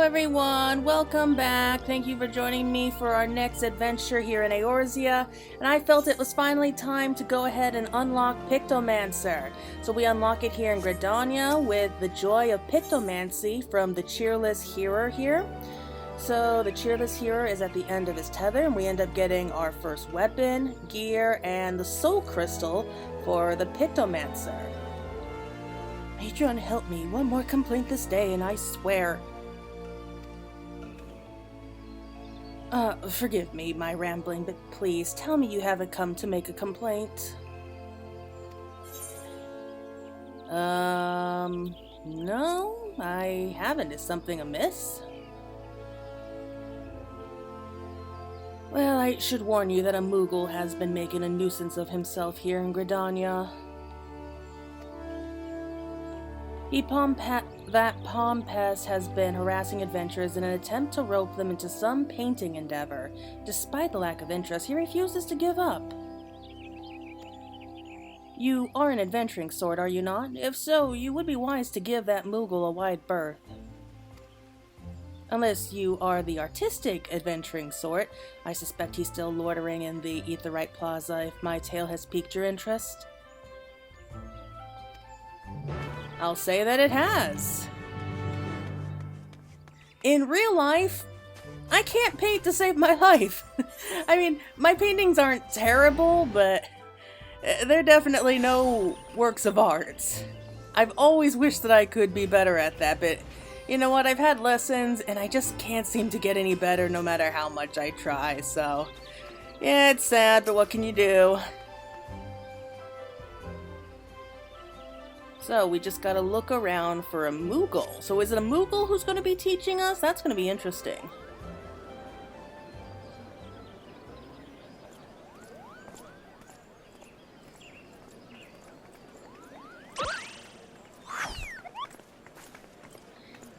everyone, welcome back. Thank you for joining me for our next adventure here in Eorzea, and I felt it was finally time to go ahead and unlock Pictomancer. So we unlock it here in Gridania with the joy of Pictomancy from the cheerless hearer here. So the cheerless hearer is at the end of his tether, and we end up getting our first weapon, gear, and the soul crystal for the Pictomancer. Patreon, help me. One more complaint this day, and I swear. Forgive me, my rambling, but please tell me you haven't come to make a complaint. No, I haven't. Is something amiss? Well, I should warn you that a Moogle has been making a nuisance of himself here in Gridania. That palm pest has been harassing adventurers in an attempt to rope them into some painting endeavor. Despite the lack of interest, he refuses to give up. You are an adventuring sort, are you not? If so, you would be wise to give that Moogle a wide berth. Unless you are the artistic adventuring sort, I suspect he's still loitering in the Aetheryte Plaza if my tale has piqued your interest. I'll say that it has. In real life, I can't paint to save my life. I mean, my paintings aren't terrible, but they're definitely no works of art. I've always wished that I could be better at that, but you know what? I've had lessons, and I just can't seem to get any better no matter how much I try, so yeah, it's sad, but what can you do? So we just gotta look around for a Moogle. So is it a Moogle who's gonna be teaching us? That's gonna be interesting.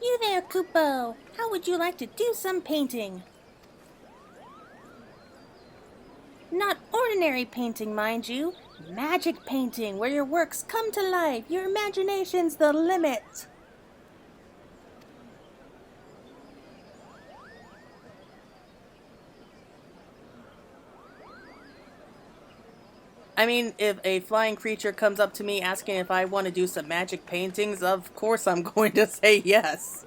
You there, Kupo. How would you like to do some painting? Not ordinary painting, mind you. Magic painting, where your works come to life. Your imagination's the limit. I mean, if a flying creature comes up to me asking if I want to do some magic paintings, of course I'm going to say yes.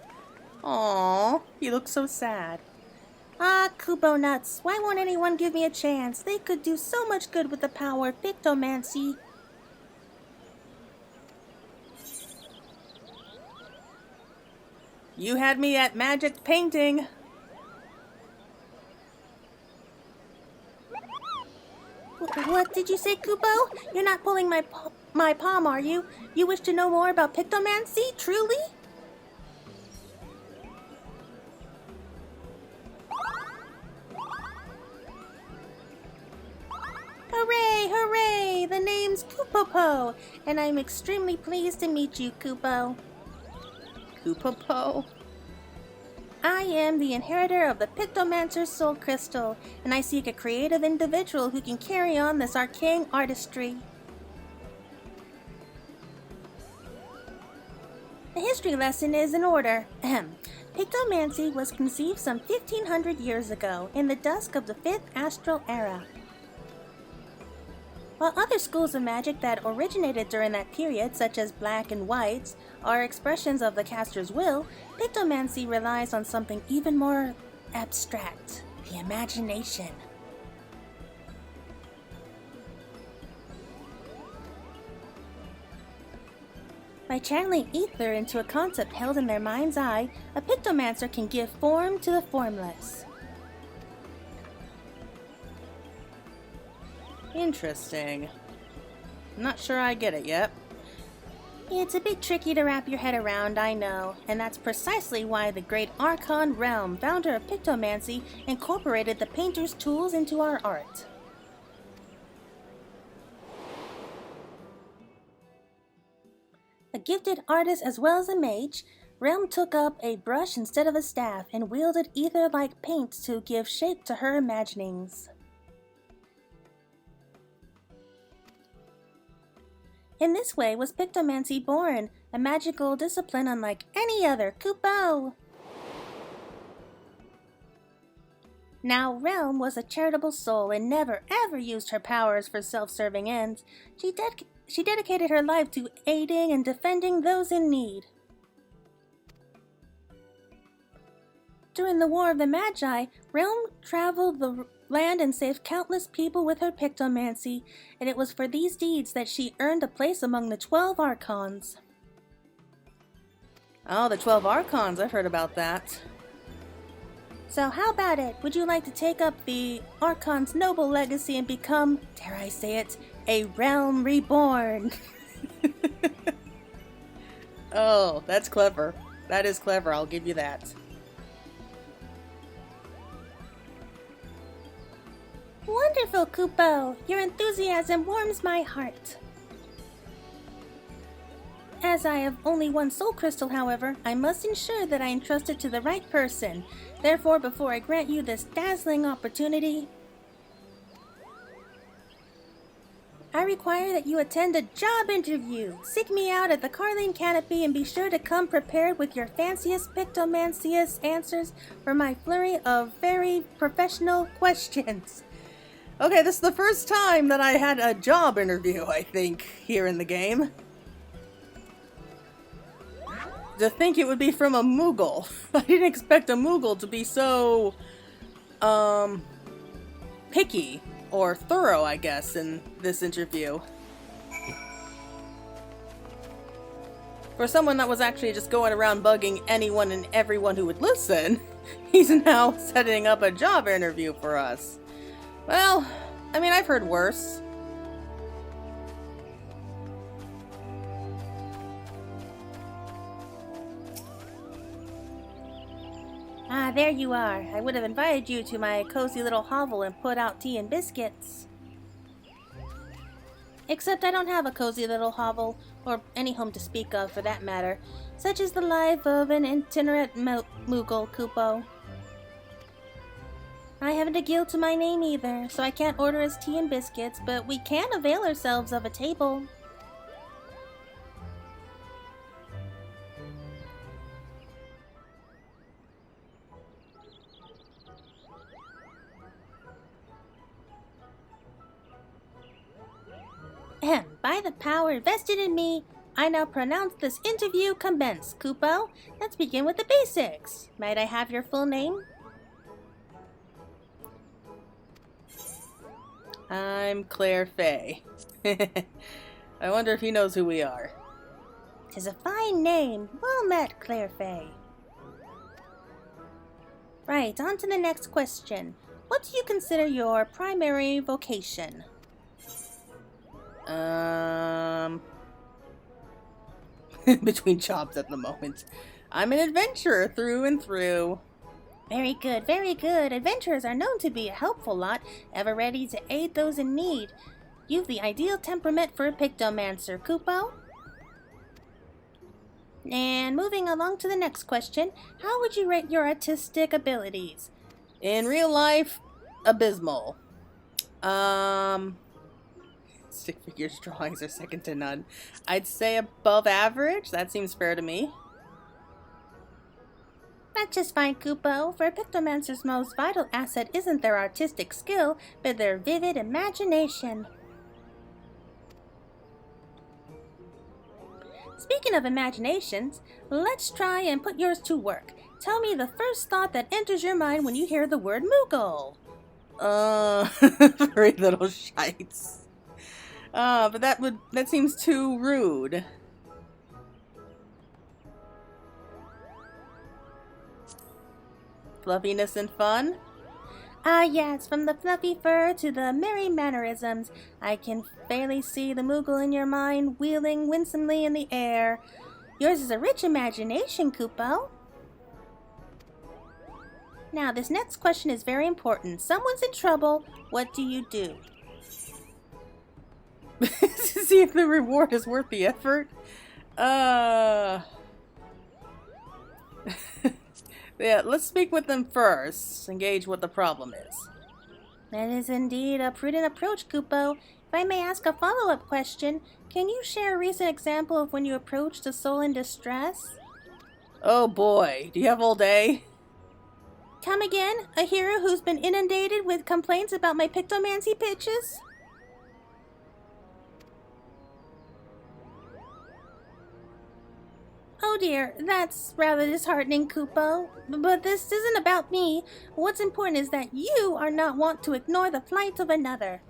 Aww, he looks so sad. Ah, Kupo nuts. Why won't anyone give me a chance? They could do so much good with the power of Pictomancy. You had me at magic painting. What did you say, Kupo? You're not pulling my palm, are you? You wish to know more about Pictomancy, truly? Hooray, hooray! The name's Kupopo, and I'm extremely pleased to meet you, Kupo. Kupopo? I am the inheritor of the Pictomancer's soul crystal, and I seek a creative individual who can carry on this arcane artistry. The history lesson is in order. Pictomancy was conceived some 1500 years ago, in the dusk of the 5th astral era. While other schools of magic that originated during that period, such as black and whites, are expressions of the caster's will, Pictomancy relies on something even more abstract, the imagination. By channeling ether into a concept held in their mind's eye, a Pictomancer can give form to the formless. Interesting. I'm not sure I get it yet. It's a bit tricky to wrap your head around, I know, and that's precisely why the great Archon Realm, founder of Pictomancy, incorporated the painter's tools into our art. A gifted artist as well as a mage, Realm took up a brush instead of a staff and wielded ether-like paint to give shape to her imaginings. In this way was Pictomancy born, a magical discipline unlike any other. Kupo! Now, Realm was a charitable soul and never ever used her powers for self-serving ends. She dedicated her life to aiding and defending those in need. During the War of the Magi, Realm traveled the land and saved countless people with her Pictomancy, and it was for these deeds that she earned a place among the 12 Archons. Oh, the 12 Archons, I've heard about that. So how about it? Would you like to take up the Archon's noble legacy and become, dare I say it, a Realm Reborn? Oh, that's clever. That is clever, I'll give you that. Wonderful, Kupo! Your enthusiasm warms my heart. As I have only one soul crystal, however, I must ensure that I entrust it to the right person. Therefore, before I grant you this dazzling opportunity, I require that you attend a job interview. Seek me out at the Carline Canopy and be sure to come prepared with your fanciest Pictomancious answers for my flurry of very professional questions. Okay, this is the first time that I had a job interview, I think, here in the game. To think it would be from a Moogle. I didn't expect a Moogle to be so, picky, or thorough, I guess, in this interview. For someone that was actually just going around bugging anyone and everyone who would listen, he's now setting up a job interview for us. Well, I mean, I've heard worse. Ah, there you are. I would have invited you to my cozy little hovel and put out tea and biscuits. Except I don't have a cozy little hovel, or any home to speak of for that matter. Such is the life of an itinerant Moogle, Kupo. I haven't a guild to my name either, so I can't order us tea and biscuits, but we can avail ourselves of a table. By the power vested in me, I now pronounce this interview commenced. Kupo, let's begin with the basics. Might I have your full name? I'm Claire Fay. I wonder if he knows who we are. 'Tis a fine name. Well met, Claire Fay. Right, on to the next question. What do you consider your primary vocation? Between jobs at the moment. I'm an adventurer through and through. Very good, very good. Adventurers are known to be a helpful lot, ever ready to aid those in need. You've the ideal temperament for a Pictomancer, Kupo. And moving along to the next question, how would you rate your artistic abilities? In real life, abysmal. Stick figures drawings are second to none. I'd say above average. That seems fair to me. That's just fine, Kupo. For a Pictomancer's most vital asset isn't their artistic skill, but their vivid imagination. Speaking of imaginations, let's try and put yours to work. Tell me the first thought that enters your mind when you hear the word Moogle. Very little shites. But that seems too rude. Fluffiness and fun? Ah yes, from the fluffy fur to the merry mannerisms, I can fairly see the Moogle in your mind wheeling winsomely in the air. Yours is a rich imagination, Kupo. Now, this next question is very important. Someone's in trouble. What do you do? To see if the reward is worth the effort? Yeah, let's speak with them first and gauge what the problem is. That is indeed a prudent approach, Kupo. If I may ask a follow-up question, can you share a recent example of when you approached a soul in distress? Oh boy, do you have all day? Come again? A hero who's been inundated with complaints about my Pictomancy pitches? Oh dear, that's rather disheartening, Kupo. But this isn't about me. What's important is that you are not wont to ignore the plight of another.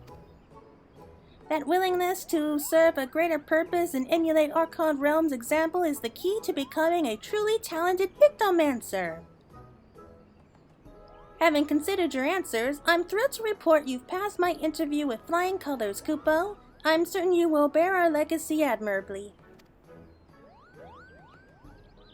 That willingness to serve a greater purpose and emulate Archon Realm's example is the key to becoming a truly talented Pictomancer. Having considered your answers, I'm thrilled to report you've passed my interview with flying colors, Kupo. I'm certain you will bear our legacy admirably.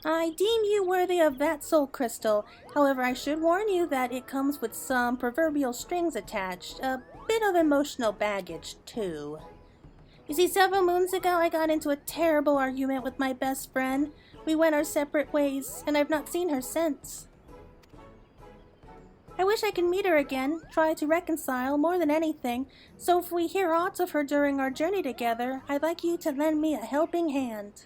I deem you worthy of that soul crystal. However, I should warn you that it comes with some proverbial strings attached. A bit of emotional baggage, too. You see, several moons ago, I got into a terrible argument with my best friend. We went our separate ways, and I've not seen her since. I wish I could meet her again, try to reconcile more than anything, so if we hear aught of her during our journey together, I'd like you to lend me a helping hand.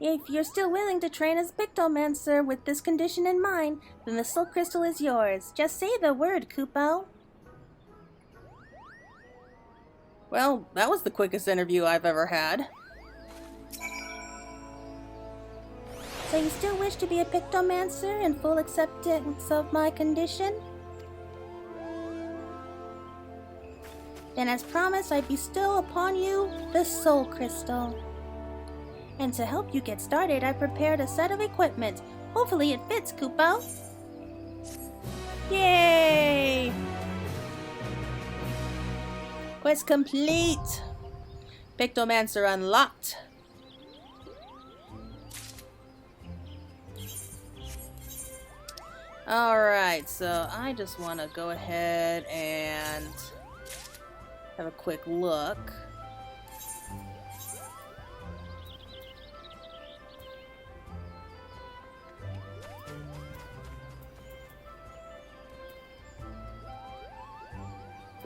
If you're still willing to train as a Pictomancer with this condition in mind, then the soul crystal is yours. Just say the word, Kupo. Well, that was the quickest interview I've ever had. So you still wish to be a Pictomancer in full acceptance of my condition? Then as promised, I bestow upon you the soul crystal. And to help you get started, I prepared a set of equipment. Hopefully it fits, Kupo. Yay! Quest complete! Pictomancer unlocked. Alright, so I just want to go ahead and have a quick look.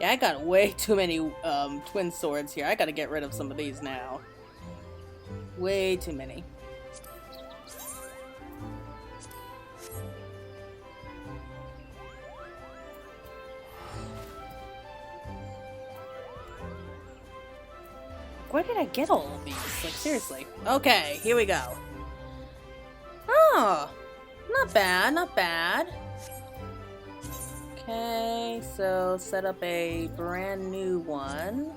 Yeah, I got way too many twin swords here. I gotta get rid of some of these now. Way too many. Where did I get all of these? Like, seriously. Okay, here we go. Oh, not bad, not bad. Okay, so set up a brand new one.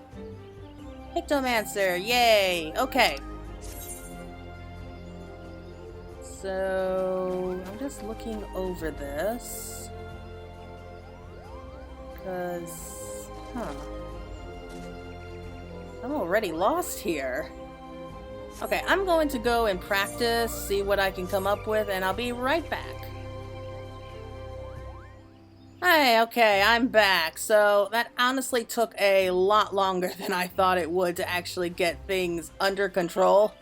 Pictomancer, yay! Okay. So, I'm just looking over this. Because, I'm already lost here. Okay, I'm going to go and practice, see what I can come up with, and I'll be right back. Hey, okay, I'm back. So that honestly took a lot longer than I thought it would to actually get things under control.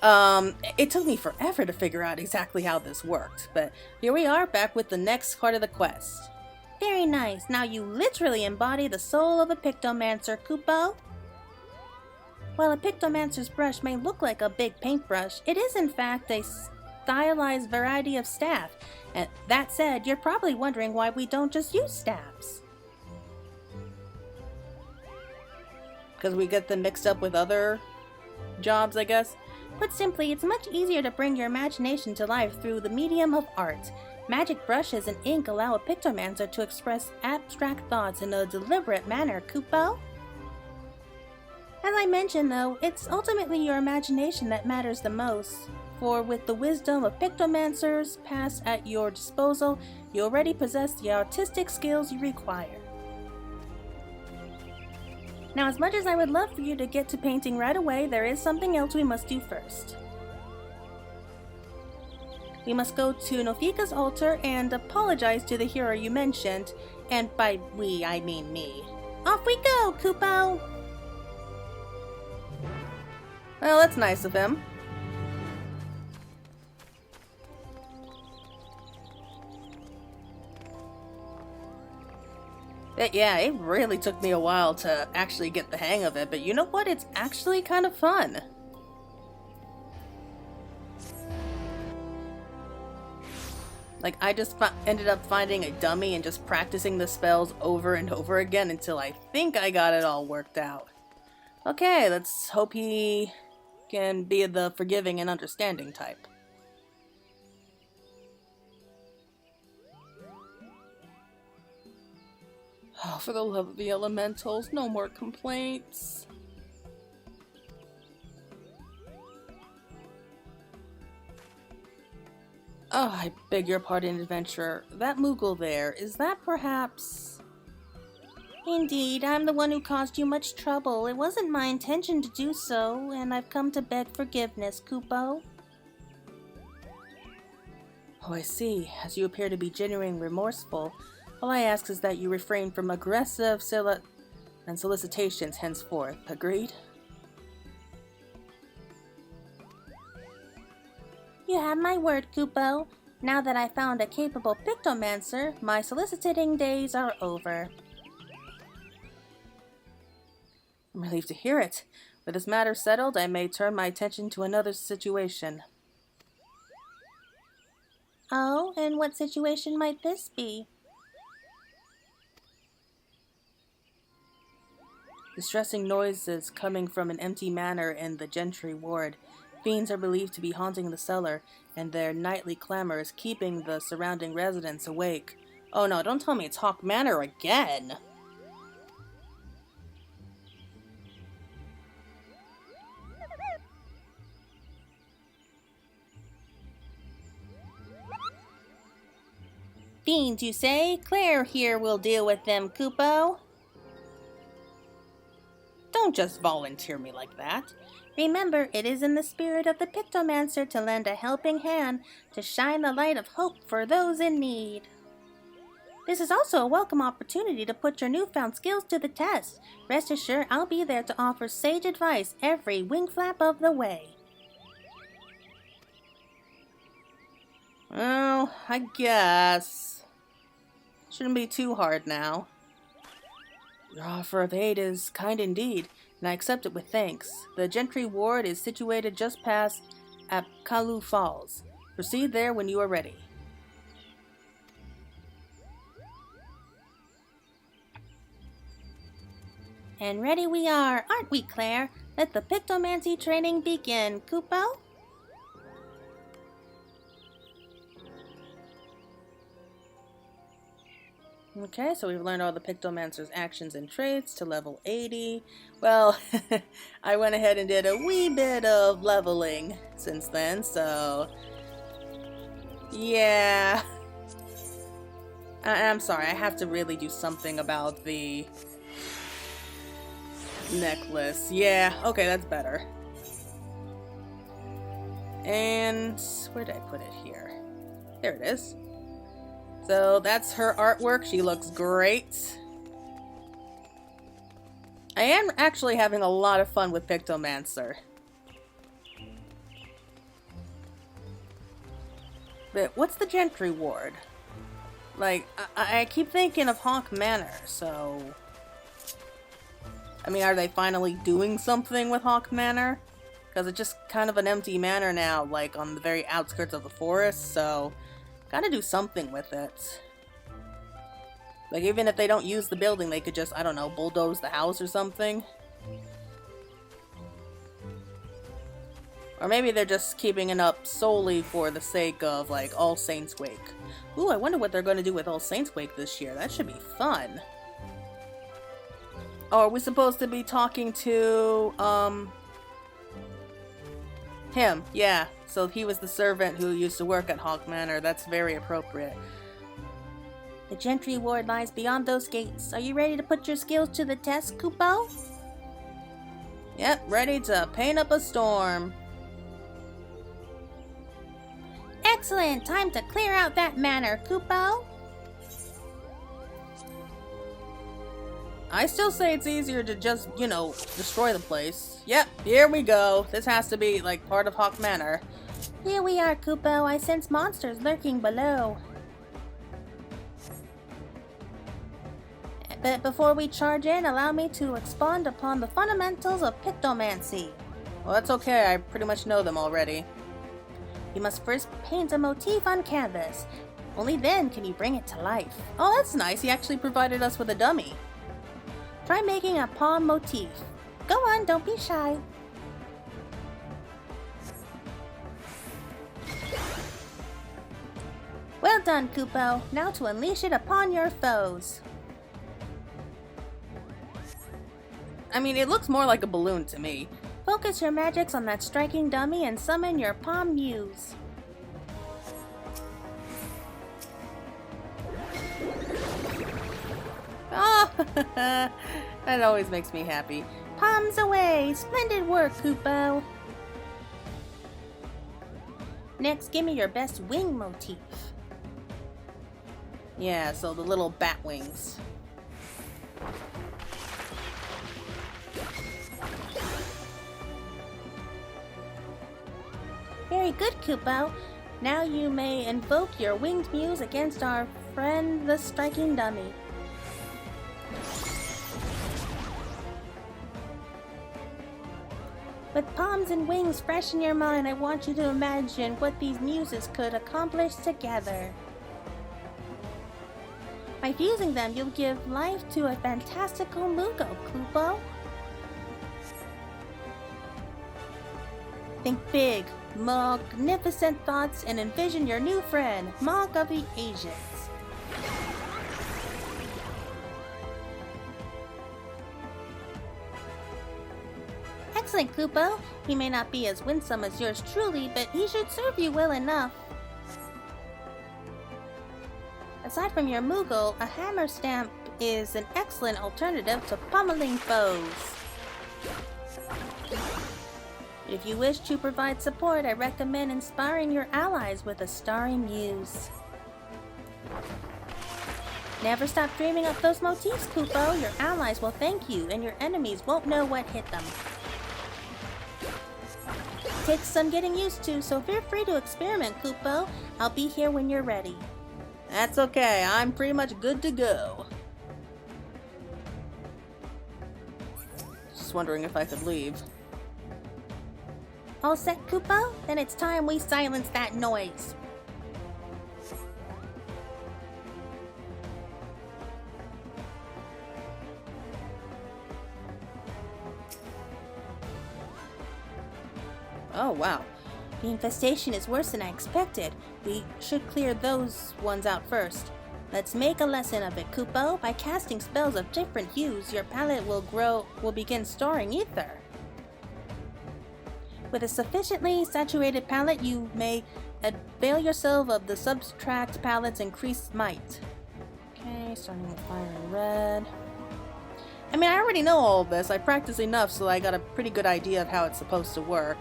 It took me forever to figure out exactly how this worked, but here we are back with the next part of the quest. Very nice. Now you literally embody the soul of a Pictomancer, Kupo. While a Pictomancer's brush may look like a big paintbrush, it is in fact a stylized variety of staff. And that said, you're probably wondering why we don't just use staffs. Because we get them mixed up with other jobs, I guess? Put simply, it's much easier to bring your imagination to life through the medium of art. Magic brushes and ink allow a Pictomancer to express abstract thoughts in a deliberate manner, Kupo. As I mentioned though, it's ultimately your imagination that matters the most. For with the wisdom of Pictomancers passed at your disposal, you already possess the artistic skills you require. Now, as much as I would love for you to get to painting right away, there is something else we must do first. We must go to Nofika's altar and apologize to the hero you mentioned, and by we, I mean me. Off we go, Kupo! Well, that's nice of him. Yeah, it really took me a while to actually get the hang of it, but you know what? It's actually kind of fun. Like, I just ended up finding a dummy and just practicing the spells over and over again until I think I got it all worked out. Okay, let's hope he can be the forgiving and understanding type. Oh, for the love of the elementals, no more complaints. Oh, I beg your pardon, adventurer. That Moogle there, is that perhaps... Indeed, I'm the one who caused you much trouble. It wasn't my intention to do so, and I've come to beg forgiveness, Kupo. Oh, I see. As you appear to be genuinely remorseful, all I ask is that you refrain from aggressive solicitations henceforth. Agreed? You have my word, Kupo. Now that I found a capable Pictomancer, my soliciting days are over. I'm relieved to hear it. With this matter settled, I may turn my attention to another situation. Oh, and what situation might this be? Distressing noises coming from an empty manor in the Gentry ward. Fiends are believed to be haunting the cellar, and their nightly clamor is keeping the surrounding residents awake. Oh no, don't tell me it's Hawk Manor again! Fiends, you say? Claire here will deal with them, Kupo. Don't just volunteer me like that. Remember, it is in the spirit of the Pictomancer to lend a helping hand to shine the light of hope for those in need. This is also a welcome opportunity to put your newfound skills to the test. Rest assured, I'll be there to offer sage advice every wing flap of the way. Well, I guess. Shouldn't be too hard now. Your offer of aid is kind indeed, and I accept it with thanks. The Gentry ward is situated just past Apkalu Falls. Proceed there when you are ready. And ready we are, aren't we, Claire? Let the Pictomancy training begin, Kupo. Okay, so we've learned all the Pictomancer's actions and traits to level 80. Well, I went ahead and did a wee bit of leveling since then, so... yeah. I'm sorry, I have to really do something about the necklace. Yeah, okay, that's better. And where did I put it here? There it is. So that's her artwork. She looks great. I am actually having a lot of fun with Pictomancer. But what's the Gentry ward? Like, I keep thinking of Hawk Manor, so... I mean, are they finally doing something with Hawk Manor? Because it's just kind of an empty manor now, like on the very outskirts of the forest, so... gotta do something with it. Like, even if they don't use the building, they could just, I don't know, bulldoze the house or something. Or maybe they're just keeping it up solely for the sake of, like, All Saints Wake. Ooh, I wonder what they're gonna do with All Saints Wake this year. That should be fun. Oh, are we supposed to be talking to, him? Yeah. So he was the servant who used to work at Hawk Manor. That's very appropriate. The Gentry ward lies beyond those gates. Are you ready to put your skills to the test, Kupo? Yep, ready to paint up a storm. Excellent! Time to clear out that manor, Kupo! I still say it's easier to just, you know, destroy the place. Yep, here we go. This has to be, like, part of Hawk Manor. Here we are, Kupo. I sense monsters lurking below. But before we charge in, allow me to expound upon the fundamentals of Pictomancy. Well, that's okay. I pretty much know them already. You must first paint a motif on canvas. Only then can you bring it to life. Oh, that's nice. He actually provided us with a dummy. Try making a palm motif. Go on, don't be shy. Well done, Kupo. Now to unleash it upon your foes. I mean, it looks more like a balloon to me. Focus your magics on that striking dummy and summon your palm muse. Oh, that always makes me happy. Palms away! Splendid work, Kupo! Next, give me your best wing motif. Yeah, so the little bat wings. Very good, Kupo. Now you may invoke your winged muse against our friend the striking dummy. With palms and wings fresh in your mind, I want you to imagine what these muses could accomplish together. By fusing them, you'll give life to a fantastical Mugo, Kupo. Think big, magnificent thoughts and envision your new friend, Mog of the Asians. Excellent, Kupo. He may not be as winsome as yours truly, but he should serve you well enough. Aside from your Moogle, a hammer stamp is an excellent alternative to pummeling foes. If you wish to provide support, I recommend inspiring your allies with a starry muse. Never stop dreaming up those motifs, Kupo. Your allies will thank you, and your enemies won't know what hit them. Takes some getting used to, so feel free to experiment, Kupo. I'll be here when you're ready. That's okay, I'm pretty much good to go. Just wondering if I could leave. All set, Kupo? Then it's time we silence that noise. Oh, wow. The infestation is worse than I expected. We should clear those ones out first. Let's make a lesson of it, Kupo. By casting spells of different hues, your palette will begin storing ether. With a sufficiently saturated palette, you may avail yourself of the subtract palette's increased might. Okay, starting with fire and red. I mean, I already know all of this. I practiced enough, so I got a pretty good idea of how it's supposed to work.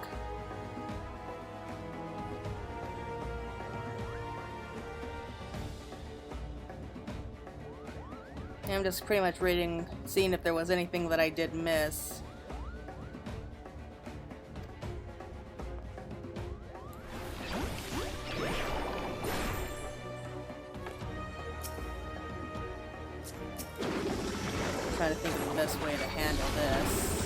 I'm just pretty much seeing if there was anything that I did miss. Try to think of the best way to handle this.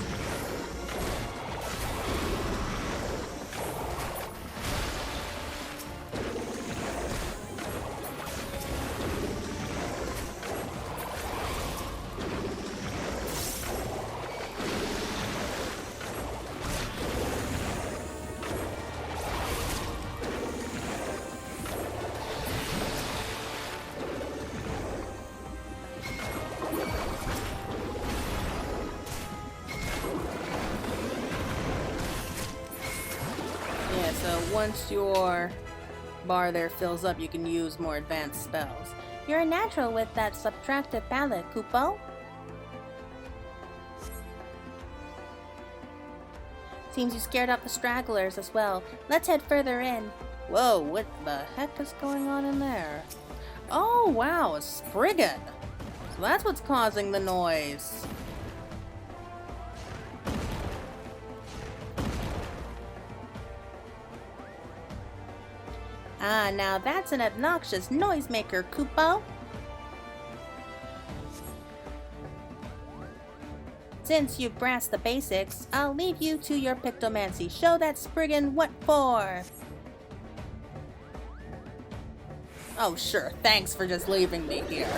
So once your bar there fills up, you can use more advanced spells. You're a natural with that subtractive palette, Kupo. Seems you scared up the stragglers as well. Let's head further in. Whoa, what the heck is going on in there? Oh wow, a Spriggan! So that's what's causing the noise. Ah, now that's an obnoxious noisemaker, Kupo. Since you've brassed the basics, I'll leave you to your Pictomancy. Show that Spriggan what for! Oh, sure. Thanks for just leaving me here.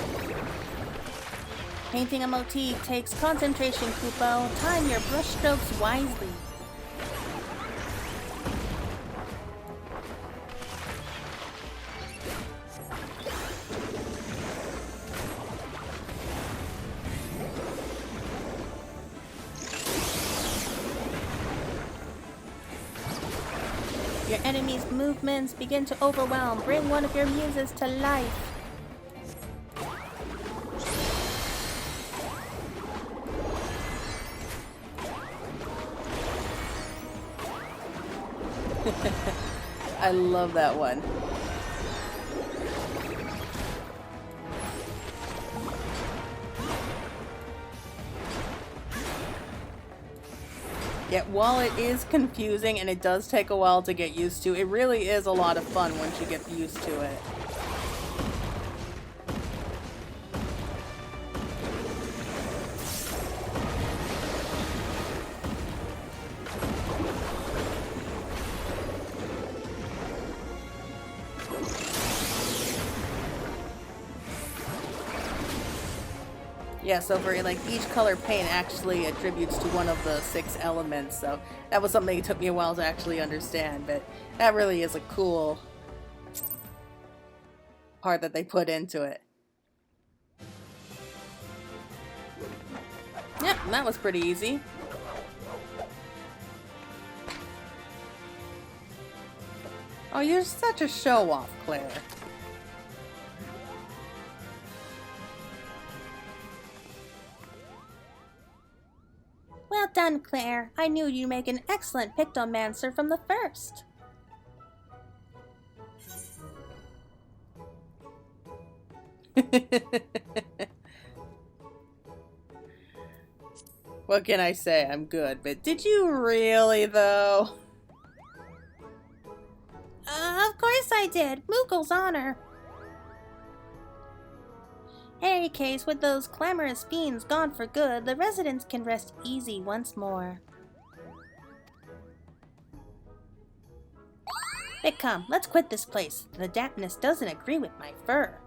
Painting a motif takes concentration, Kupo. Time your brushstrokes wisely. Your enemy's movements begin to overwhelm. Bring one of your muses to life. I love that one. Yet while it is confusing and it does take a while to get used to, it really is a lot of fun once you get used to it. Yeah, so for like each color paint actually attributes to one of the 6 elements, so that was something it took me a while to actually understand, but that really is a cool part that they put into it. Yep, that was pretty easy. Oh, you're such a show-off, Claire. Well done, Claire. I knew you'd make an excellent Pictomancer from the first. What can I say? I'm good, but did you really, though? Of course I did. Moogle's honor. In any case, with those clamorous fiends gone for good, the residents can rest easy once more. But come, let's quit this place. The dampness doesn't agree with my fur.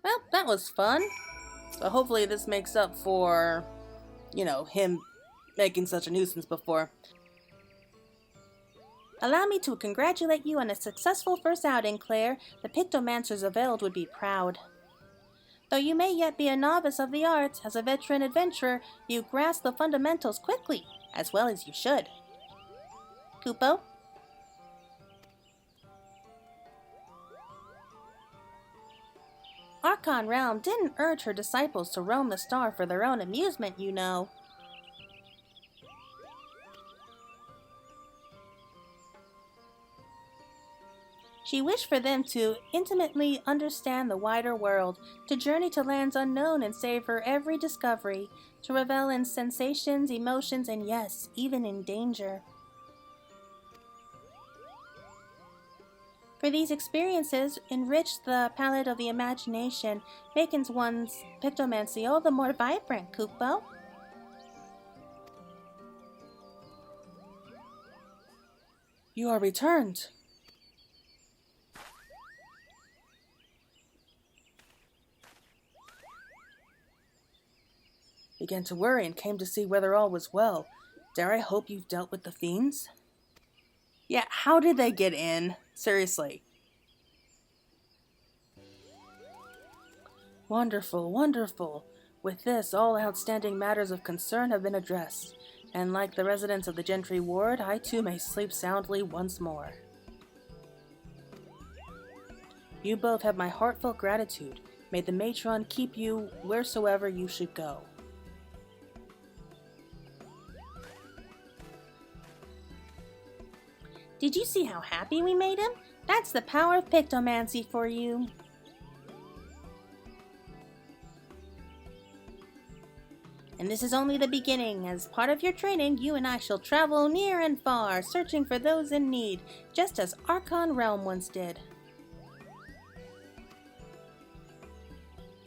Well, that was fun. So hopefully this makes up for, you know, him making such a nuisance before. Allow me to congratulate you on a successful first outing, Claire. The Pictomancers of Eld would be proud. Though you may yet be a novice of the arts, as a veteran adventurer, you grasp the fundamentals quickly, as well as you should. Kupo? Archon Realm didn't urge her disciples to roam the star for their own amusement, you know. She wished for them to intimately understand the wider world, to journey to lands unknown and savor every discovery, to revel in sensations, emotions, and yes, even in danger. For these experiences enrich the palette of the imagination, making one's Pictomancy all the more vibrant, Kupo. You are returned. Began to worry and came to see whether all was well. Dare I hope you've dealt with the fiends? Yeah, how did they get in? Seriously. Wonderful, wonderful. With this, all outstanding matters of concern have been addressed, and like the residents of the Gentry Ward, I too may sleep soundly once more. You both have my heartfelt gratitude. May the matron keep you wheresoever you should go. Did you see how happy we made him? That's the power of Pictomancy for you. And this is only the beginning. As part of your training, you and I shall travel near and far, searching for those in need, just as Archon Realm once did.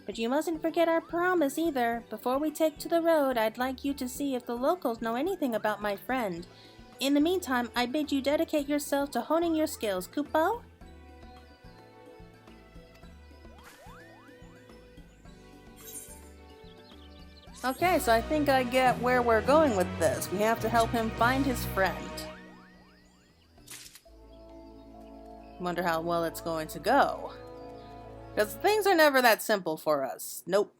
But you mustn't forget our promise either. Before we take to the road, I'd like you to see if the locals know anything about my friend. In the meantime, I bid you dedicate yourself to honing your skills, Kupo? Okay, so I think I get where we're going with this. We have to help him find his friend. Wonder how well it's going to go. Because things are never that simple for us. Nope.